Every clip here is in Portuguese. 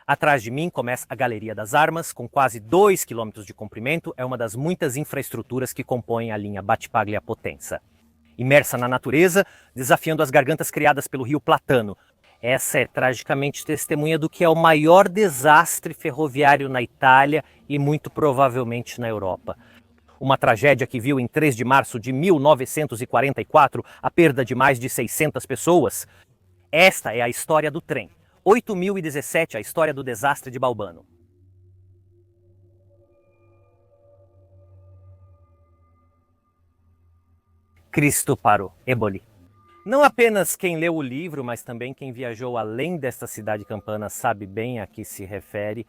Atrás de mim começa a Galeria das Armas, com quase 2 quilômetros de comprimento, é uma das muitas infraestruturas que compõem a linha Battipaglia-Potenza. Imersa na natureza, desafiando as gargantas criadas pelo rio Platano. Essa é tragicamente testemunha do que é o maior desastre ferroviário na Itália e muito provavelmente na Europa. Uma tragédia que viu em 3 de março de 1944 a perda de mais de 600 pessoas. Esta é a história do trem. 8017, a história do desastre de Balbano. Cristo parou, Eboli. Não apenas quem leu o livro, mas também quem viajou além desta cidade campana sabe bem a que se refere.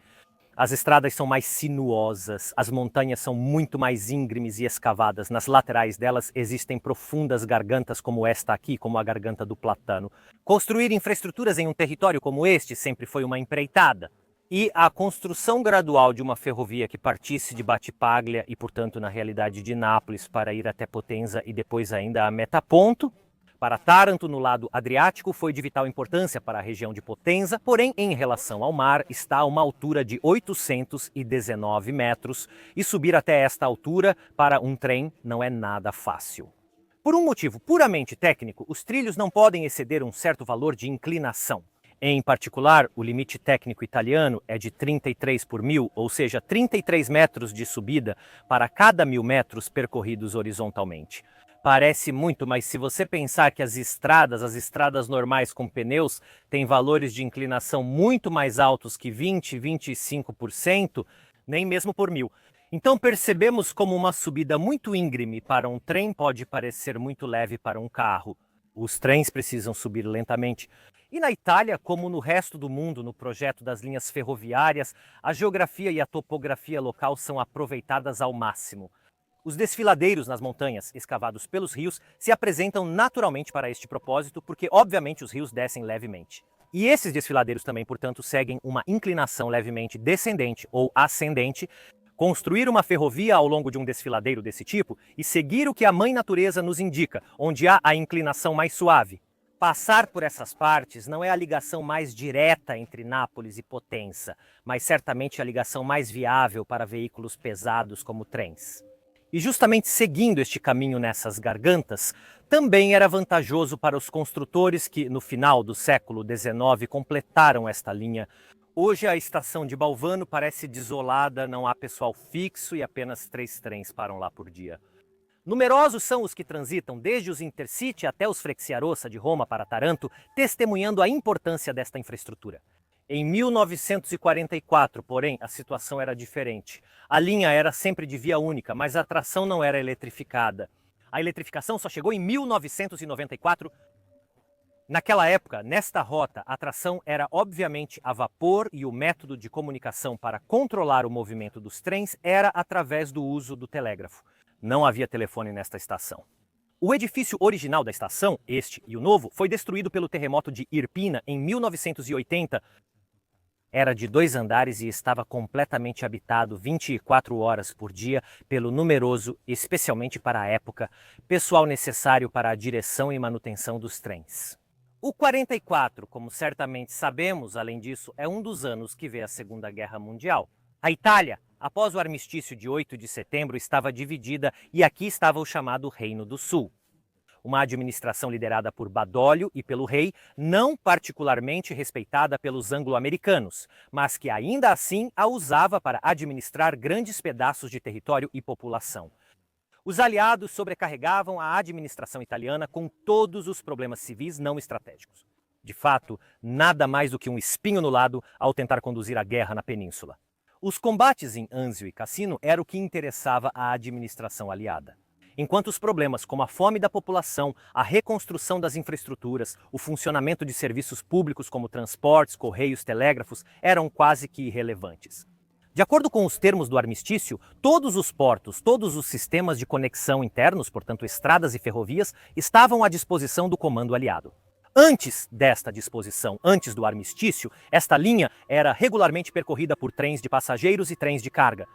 As estradas são mais sinuosas, as montanhas são muito mais íngremes e escavadas. Nas laterais delas existem profundas gargantas como esta aqui, como a garganta do Platano. Construir infraestruturas em um território como este sempre foi uma empreitada. E a construção gradual de uma ferrovia que partisse de Battipaglia e, portanto, na realidade de Nápoles para ir até Potenza e depois ainda a Metaponto, para Taranto, no lado Adriático, foi de vital importância para a região de Potenza, porém, em relação ao mar, está a uma altura de 819 metros e subir até esta altura para um trem não é nada fácil. Por um motivo puramente técnico, os trilhos não podem exceder um certo valor de inclinação. Em particular, o limite técnico italiano é de 33 por mil, ou seja, 33 metros de subida para cada 1000 metros percorridos horizontalmente. Parece muito, mas se você pensar que as estradas normais com pneus, têm valores de inclinação muito mais altos que 20, 25%, nem mesmo por 1000. Então percebemos como uma subida muito íngreme para um trem pode parecer muito leve para um carro. Os trens precisam subir lentamente. E na Itália, como no resto do mundo, no projeto das linhas ferroviárias, a geografia e a topografia local são aproveitadas ao máximo. Os desfiladeiros nas montanhas, escavados pelos rios, se apresentam naturalmente para este propósito, porque obviamente os rios descem levemente. E esses desfiladeiros também, portanto, seguem uma inclinação levemente descendente ou ascendente. Construir uma ferrovia ao longo de um desfiladeiro desse tipo e seguir o que a Mãe Natureza nos indica, onde há a inclinação mais suave. Passar por essas partes não é a ligação mais direta entre Nápoles e Potenza, mas certamente a ligação mais viável para veículos pesados como trens. E justamente seguindo este caminho nessas gargantas, também era vantajoso para os construtores que, no final do século XIX, completaram esta linha. Hoje a estação de Balvano parece desolada, não há pessoal fixo e apenas 3 trens param lá por dia. Numerosos são os que transitam desde os Intercity até os Frecciarossa de Roma para Taranto, testemunhando a importância desta infraestrutura. Em 1944, porém, a situação era diferente. A linha era sempre de via única, mas a tração não era eletrificada. A eletrificação só chegou em 1994. Naquela época, nesta rota, a tração era obviamente a vapor e o método de comunicação para controlar o movimento dos trens era através do uso do telégrafo. Não havia telefone nesta estação. O edifício original da estação, este e o novo, foi destruído pelo terremoto de Irpina em 1980. Era de 2 andares e estava completamente habitado 24 horas por dia pelo numeroso, especialmente para a época, pessoal necessário para a direção e manutenção dos trens. O 44, como certamente sabemos, além disso, é um dos anos que vê a Segunda Guerra Mundial. A Itália, após o armistício de 8 de setembro, estava dividida e aqui estava o chamado Reino do Sul. Uma administração liderada por Badoglio e pelo rei, não particularmente respeitada pelos anglo-americanos, mas que ainda assim a usava para administrar grandes pedaços de território e população. Os aliados sobrecarregavam a administração italiana com todos os problemas civis não estratégicos. De fato, nada mais do que um espinho no lado ao tentar conduzir a guerra na península. Os combates em Anzio e Cassino era o que interessava à administração aliada. Enquanto os problemas como a fome da população, a reconstrução das infraestruturas, o funcionamento de serviços públicos como transportes, correios, telégrafos eram quase que irrelevantes. De acordo com os termos do armistício, todos os portos, todos os sistemas de conexão internos, portanto estradas e ferrovias, estavam à disposição do comando aliado. Antes desta disposição, antes do armistício, esta linha era regularmente percorrida por trens de passageiros e trens de carga.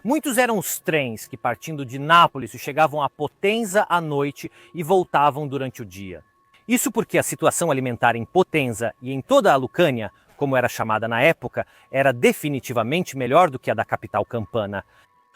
Muitos eram os trens que, partindo de Nápoles, chegavam a Potenza à noite e voltavam durante o dia. Isso porque a situação alimentar em Potenza e em toda a Lucânia, como era chamada na época, era definitivamente melhor do que a da capital campana.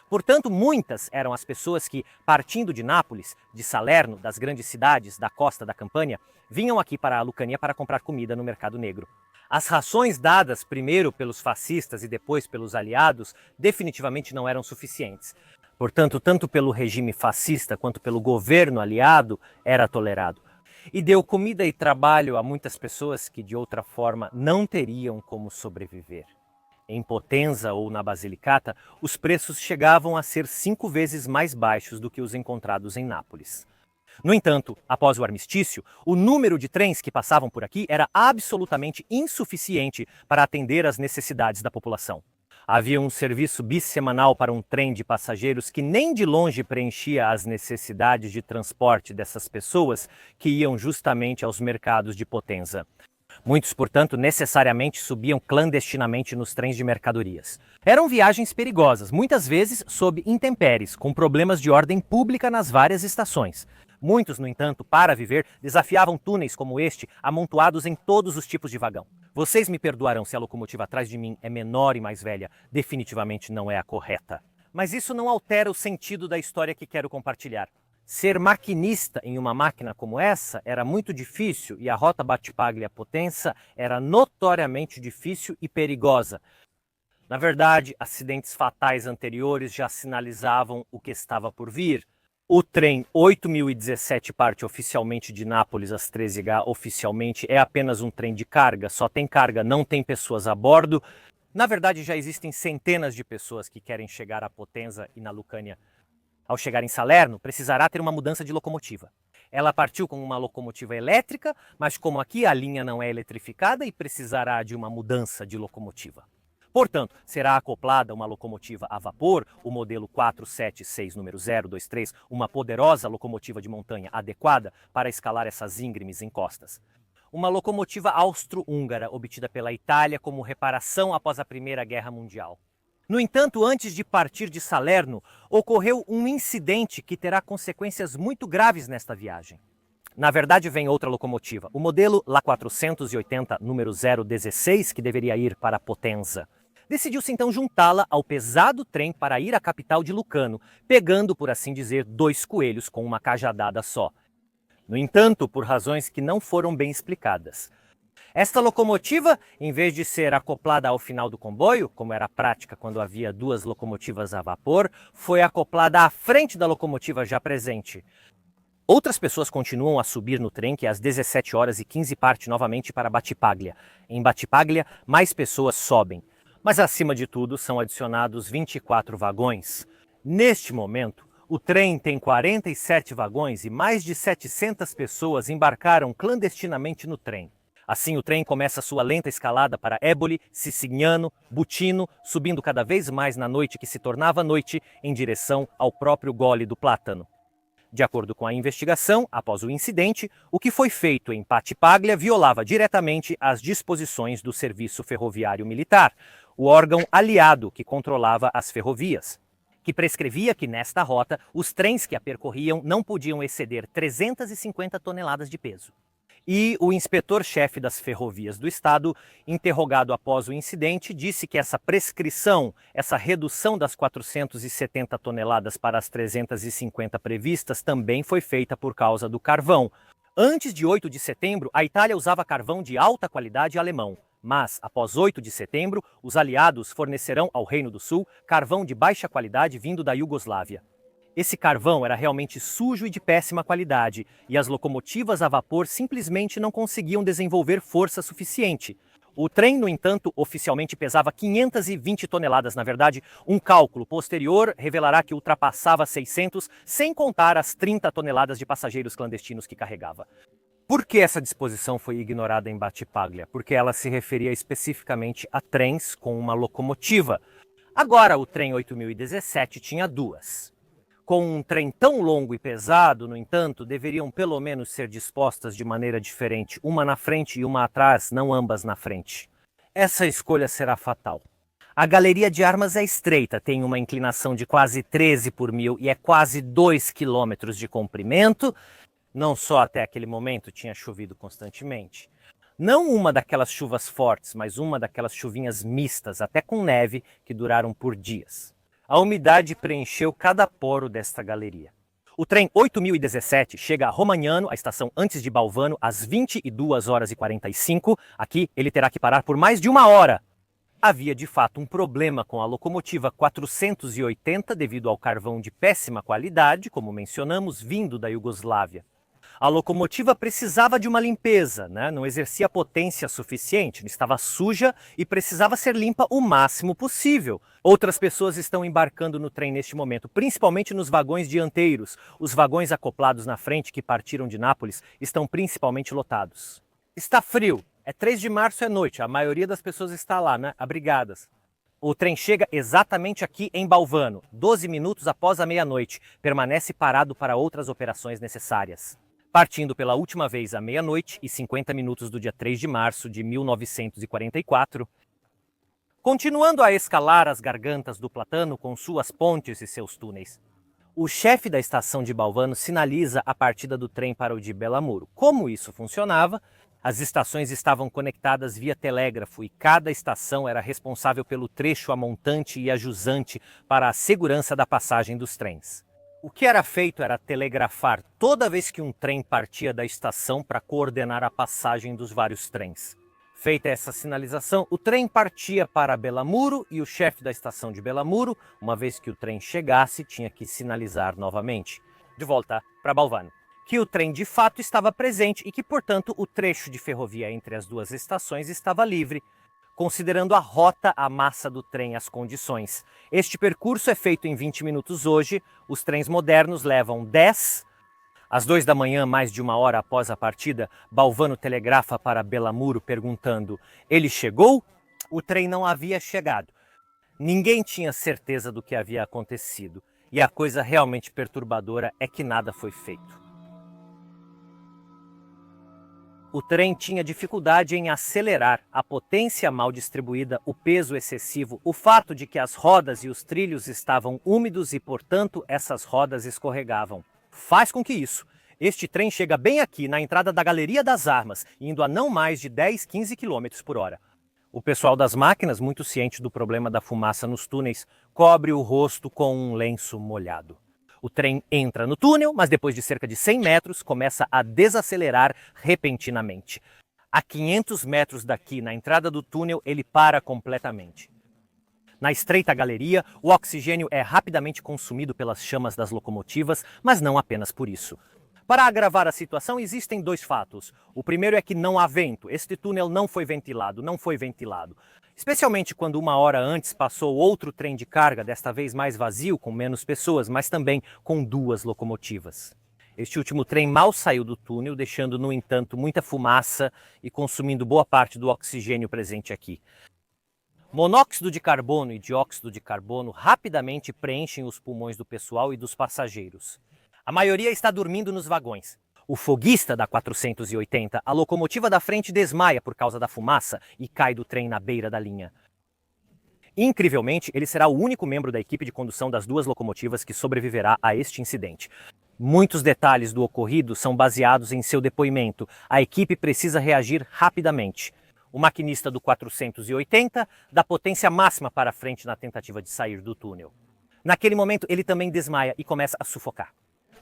Portanto, muitas eram as pessoas que, partindo de Nápoles, de Salerno, das grandes cidades da costa da Campânia, vinham aqui para a Lucânia para comprar comida no mercado negro. As rações dadas primeiro pelos fascistas e depois pelos aliados definitivamente não eram suficientes. Portanto, tanto pelo regime fascista quanto pelo governo aliado, era tolerado. E deu comida e trabalho a muitas pessoas que de outra forma não teriam como sobreviver. Em Potenza ou na Basilicata, os preços chegavam a ser 5 vezes mais baixos do que os encontrados em Nápoles. No entanto, após o armistício, o número de trens que passavam por aqui era absolutamente insuficiente para atender às necessidades da população. Havia um serviço bissemanal para um trem de passageiros que nem de longe preenchia as necessidades de transporte dessas pessoas que iam justamente aos mercados de Potenza. Muitos, portanto, necessariamente subiam clandestinamente nos trens de mercadorias. Eram viagens perigosas, muitas vezes sob intempéries, com problemas de ordem pública nas várias estações. Muitos, no entanto, para viver, desafiavam túneis como este, amontoados em todos os tipos de vagão. Vocês me perdoarão se a locomotiva atrás de mim é menor e mais velha, definitivamente não é a correta. Mas isso não altera o sentido da história que quero compartilhar. Ser maquinista em uma máquina como essa era muito difícil e a rota Battipaglia-Potenza era notoriamente difícil e perigosa. Na verdade, acidentes fatais anteriores já sinalizavam o que estava por vir. O trem 8017 parte oficialmente de Nápoles às 13h, oficialmente é apenas um trem de carga, só tem carga, não tem pessoas a bordo. Na verdade, já existem centenas de pessoas que querem chegar a Potenza e na Lucânia. Ao chegar em Salerno, precisará ter uma mudança de locomotiva. Ela partiu com uma locomotiva elétrica, mas como aqui a linha não é eletrificada e precisará de uma mudança de locomotiva. Portanto, será acoplada uma locomotiva a vapor, o modelo 476 número 023, uma poderosa locomotiva de montanha adequada para escalar essas íngremes encostas. Uma locomotiva austro-húngara obtida pela Itália como reparação após a Primeira Guerra Mundial. No entanto, antes de partir de Salerno, ocorreu um incidente que terá consequências muito graves nesta viagem. Na verdade, vem outra locomotiva, o modelo La 480 número 016, que deveria ir para Potenza. Decidiu-se então juntá-la ao pesado trem para ir à capital de Lucano, pegando, por assim dizer, 2 coelhos com uma cajadada só. No entanto, por razões que não foram bem explicadas. Esta locomotiva, em vez de ser acoplada ao final do comboio, como era a prática quando havia 2 locomotivas a vapor, foi acoplada à frente da locomotiva já presente. Outras pessoas continuam a subir no trem que às 17h15 parte novamente para Battipaglia. Em Battipaglia, mais pessoas sobem. Mas acima de tudo são adicionados 24 vagões. Neste momento, o trem tem 47 vagões e mais de 700 pessoas embarcaram clandestinamente no trem. Assim, o trem começa sua lenta escalada para Éboli, Sicignano, Butino, subindo cada vez mais na noite que se tornava noite em direção ao próprio Gole do Plátano. De acordo com a investigação, após o incidente, o que foi feito em Battipaglia violava diretamente as disposições do Serviço Ferroviário Militar, o órgão aliado que controlava as ferrovias, que prescrevia que nesta rota os trens que a percorriam não podiam exceder 350 toneladas de peso. E o inspetor-chefe das ferrovias do estado, interrogado após o incidente, disse que essa prescrição, essa redução das 470 toneladas para as 350 previstas também foi feita por causa do carvão. Antes de 8 de setembro, a Itália usava carvão de alta qualidade alemão. Mas, após 8 de setembro, os aliados fornecerão ao Reino do Sul carvão de baixa qualidade vindo da Iugoslávia. Esse carvão era realmente sujo e de péssima qualidade, e as locomotivas a vapor simplesmente não conseguiam desenvolver força suficiente. O trem, no entanto, oficialmente pesava 520 toneladas. Na verdade, um cálculo posterior revelará que ultrapassava 600, sem contar as 30 toneladas de passageiros clandestinos que carregava. Por que essa disposição foi ignorada em Battipaglia? Porque ela se referia especificamente a trens com uma locomotiva. Agora, o trem 8017 tinha 2. Com um trem tão longo e pesado, no entanto, deveriam pelo menos ser dispostas de maneira diferente, uma na frente e uma atrás, não ambas na frente. Essa escolha será fatal. A galeria de armas é estreita, tem uma inclinação de quase 13 por mil e é quase 2 quilômetros de comprimento. Não só até aquele momento tinha chovido constantemente. Não uma daquelas chuvas fortes, mas uma daquelas chuvinhas mistas, até com neve, que duraram por dias. A umidade preencheu cada poro desta galeria. O trem 8017 chega a Romagnano, a estação antes de Balvano, às 22h45. Aqui ele terá que parar por mais de 1 hora. Havia de fato um problema com a locomotiva 480 devido ao carvão de péssima qualidade, como mencionamos, vindo da Iugoslávia. A locomotiva precisava de uma limpeza, não exercia potência suficiente, estava suja e precisava ser limpa o máximo possível. Outras pessoas estão embarcando no trem neste momento, principalmente nos vagões dianteiros. Os vagões acoplados na frente que partiram de Nápoles estão principalmente lotados. Está frio, é 3 de março, é noite, a maioria das pessoas está lá, abrigadas. O trem chega exatamente aqui em Balvano, 12 minutos após a meia-noite, permanece parado para outras operações necessárias. Partindo pela última vez à meia-noite e 50 minutos do dia 3 de março de 1944, continuando a escalar as gargantas do Platano com suas pontes e seus túneis. O chefe da estação de Balvano sinaliza a partida do trem para o de Bellamuro. Como isso funcionava? As estações estavam conectadas via telégrafo e cada estação era responsável pelo trecho a montante e a jusante para a segurança da passagem dos trens. O que era feito era telegrafar toda vez que um trem partia da estação para coordenar a passagem dos vários trens. Feita essa sinalização, o trem partia para Bellamuro e o chefe da estação de Bellamuro, uma vez que o trem chegasse, tinha que sinalizar novamente, de volta para Balvano, que o trem de fato estava presente e que, portanto, o trecho de ferrovia entre as duas estações estava livre, considerando a rota, a massa do trem, as condições. Este percurso é feito em 20 minutos hoje, os trens modernos levam 10. Às 2 da manhã, mais de 1 hora após a partida, Balvano telegrafa para Bellamuro perguntando: ele chegou? O trem não havia chegado. Ninguém tinha certeza do que havia acontecido, e a coisa realmente perturbadora é que nada foi feito. O trem tinha dificuldade em acelerar, a potência mal distribuída, o peso excessivo, o fato de que as rodas e os trilhos estavam úmidos e, portanto, essas rodas escorregavam. Faz com que este trem chega bem aqui na entrada da Galeria das Armas, indo a não mais de 10, 15 km por hora. O pessoal das máquinas, muito ciente do problema da fumaça nos túneis, cobre o rosto com um lenço molhado. O trem entra no túnel, mas depois de cerca de 100 metros começa a desacelerar repentinamente. A 500 metros daqui, na entrada do túnel, ele para completamente. Na estreita galeria, o oxigênio é rapidamente consumido pelas chamas das locomotivas, mas não apenas por isso. Para agravar a situação, existem 2 fatos. O primeiro é que não há vento. Este túnel não foi ventilado. Especialmente quando 1 hora antes passou outro trem de carga, desta vez mais vazio, com menos pessoas, mas também com 2 locomotivas. Este último trem mal saiu do túnel, deixando, no entanto, muita fumaça e consumindo boa parte do oxigênio presente aqui. Monóxido de carbono e dióxido de carbono rapidamente preenchem os pulmões do pessoal e dos passageiros. A maioria está dormindo nos vagões. O foguista da 480, a locomotiva da frente desmaia por causa da fumaça e cai do trem na beira da linha. Incrivelmente, ele será o único membro da equipe de condução das 2 locomotivas que sobreviverá a este incidente. Muitos detalhes do ocorrido são baseados em seu depoimento. A equipe precisa reagir rapidamente. O maquinista do 480 dá potência máxima para a frente na tentativa de sair do túnel. Naquele momento, ele também desmaia e começa a sufocar.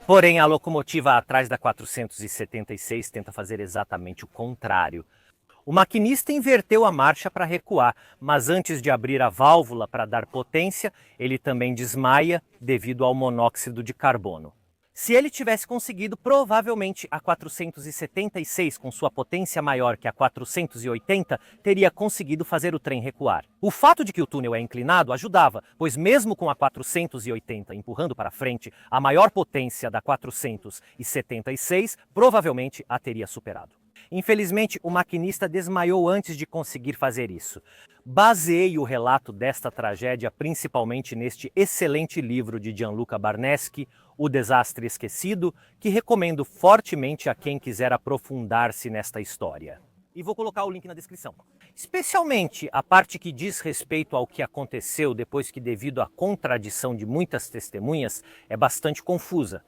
Porém, a locomotiva atrás da 476 tenta fazer exatamente o contrário. O maquinista inverteu a marcha para recuar, mas antes de abrir a válvula para dar potência, ele também desmaia devido ao monóxido de carbono. Se ele tivesse conseguido, provavelmente a 476, com sua potência maior que a 480, teria conseguido fazer o trem recuar. O fato de que o túnel é inclinado ajudava, pois mesmo com a 480 empurrando para frente, a maior potência da 476 provavelmente a teria superado. Infelizmente, o maquinista desmaiou antes de conseguir fazer isso. Baseei o relato desta tragédia principalmente neste excelente livro de Gianluca Barneschi, O Desastre Esquecido, que recomendo fortemente a quem quiser aprofundar-se nesta história. E vou colocar o link na descrição. Especialmente a parte que diz respeito ao que aconteceu depois que, devido à contradição de muitas testemunhas, é bastante confusa.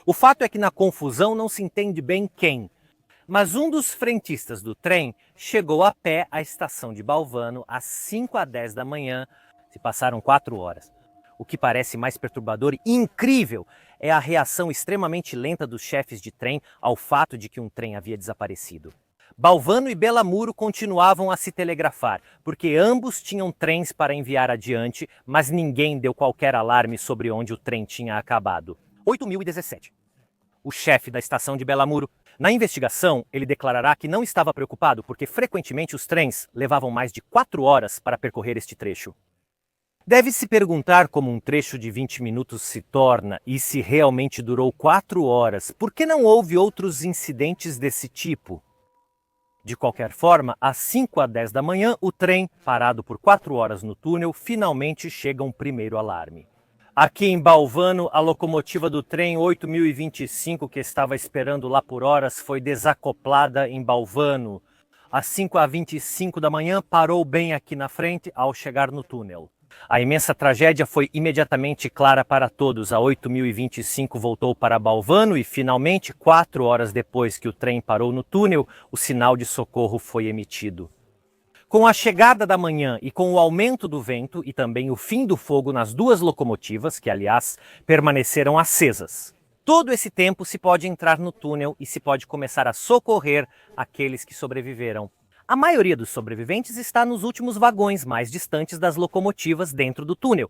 O fato é que na confusão não se entende bem quem. Mas um dos frentistas do trem chegou a pé à estação de Balvano às 5h10 da manhã, se passaram 4 horas. O que parece mais perturbador e incrível é a reação extremamente lenta dos chefes de trem ao fato de que um trem havia desaparecido. Balvano e Belamuro continuavam a se telegrafar, porque ambos tinham trens para enviar adiante, mas ninguém deu qualquer alarme sobre onde o trem tinha acabado. 8.017. O chefe da estação de Belamuro. Na investigação, ele declarará que não estava preocupado porque frequentemente os trens levavam mais de 4 horas para percorrer este trecho. Deve-se perguntar como um trecho de 20 minutos se torna e se realmente durou 4 horas, por que não houve outros incidentes desse tipo? De qualquer forma, às 5h10 da manhã, o trem, parado por 4 horas no túnel, finalmente chega um primeiro alarme. Aqui em Balvano, a locomotiva do trem 8025, que estava esperando lá por horas, foi desacoplada em Balvano. Às 5h25 da manhã, parou bem aqui na frente ao chegar no túnel. A imensa tragédia foi imediatamente clara para todos. A 8025 voltou para Balvano e, finalmente, 4 horas depois que o trem parou no túnel, o sinal de socorro foi emitido. Com a chegada da manhã e com o aumento do vento e também o fim do fogo nas duas locomotivas, que, aliás, permaneceram acesas. Todo esse tempo se pode entrar no túnel e se pode começar a socorrer aqueles que sobreviveram. A maioria dos sobreviventes está nos últimos vagões mais distantes das locomotivas dentro do túnel.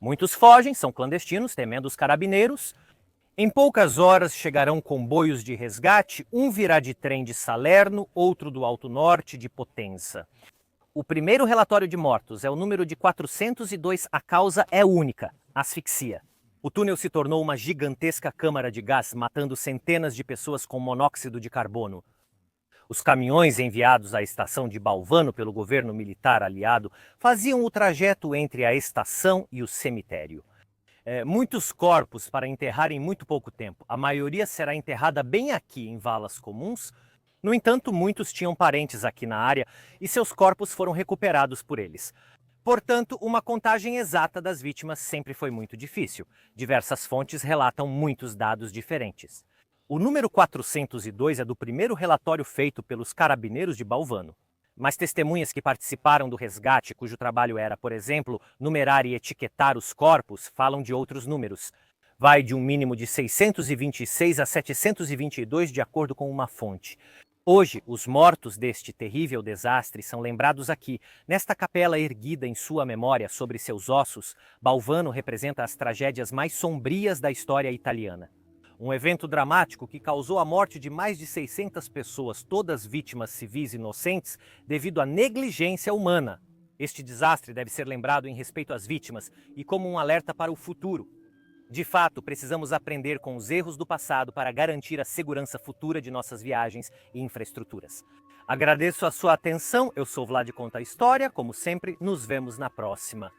Muitos fogem, são clandestinos, temendo os carabineiros. Em poucas horas chegarão comboios de resgate, um virá de trem de Salerno, outro do Alto Norte, de Potenza. O primeiro relatório de mortos é o número de 402, a causa é única, asfixia. O túnel se tornou uma gigantesca câmara de gás, matando centenas de pessoas com monóxido de carbono. Os caminhões enviados à estação de Balvano pelo governo militar aliado faziam o trajeto entre a estação e o cemitério. Muitos corpos para enterrar em muito pouco tempo. A maioria será enterrada bem aqui, em valas comuns. No entanto, muitos tinham parentes aqui na área e seus corpos foram recuperados por eles. Portanto, uma contagem exata das vítimas sempre foi muito difícil. Diversas fontes relatam muitos dados diferentes. O número 402 é do primeiro relatório feito pelos carabineiros de Balvano. Mas testemunhas que participaram do resgate, cujo trabalho era, por exemplo, numerar e etiquetar os corpos, falam de outros números. Vai de um mínimo de 626 a 722, de acordo com uma fonte. Hoje, os mortos deste terrível desastre são lembrados aqui. Nesta capela erguida em sua memória sobre seus ossos, Balvano representa as tragédias mais sombrias da história italiana. Um evento dramático que causou a morte de mais de 600 pessoas, todas vítimas civis inocentes, devido à negligência humana. Este desastre deve ser lembrado em respeito às vítimas e como um alerta para o futuro. De fato, precisamos aprender com os erros do passado para garantir a segurança futura de nossas viagens e infraestruturas. Agradeço a sua atenção, eu sou Vlad Conta a História, como sempre, nos vemos na próxima.